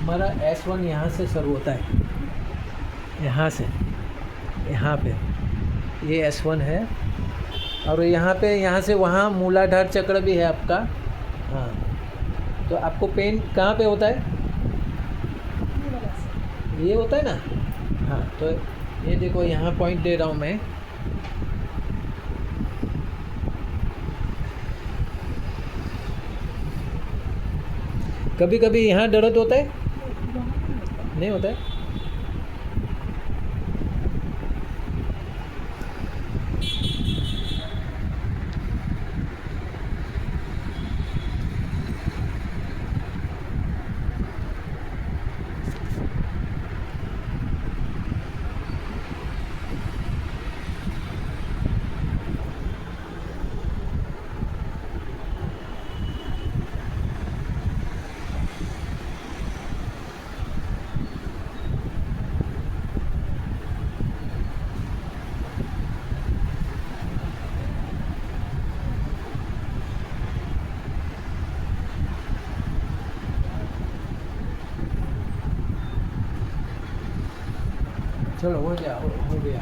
हमारा S1 यहाँ से शुरू होता है, यहाँ से, यहाँ पे ये S1 है। और यहाँ पे, यहाँ से वहाँ मूलाधार चक्र भी है आपका। हाँ, तो आपको पेन कहाँ पे होता है? ये होता है ना। हाँ, तो ये देखो यहाँ पॉइंट दे रहा हूँ मैं। कभी कभी यहाँ दर्द होता है, नहीं होता है? चलो हो गया, हो गया।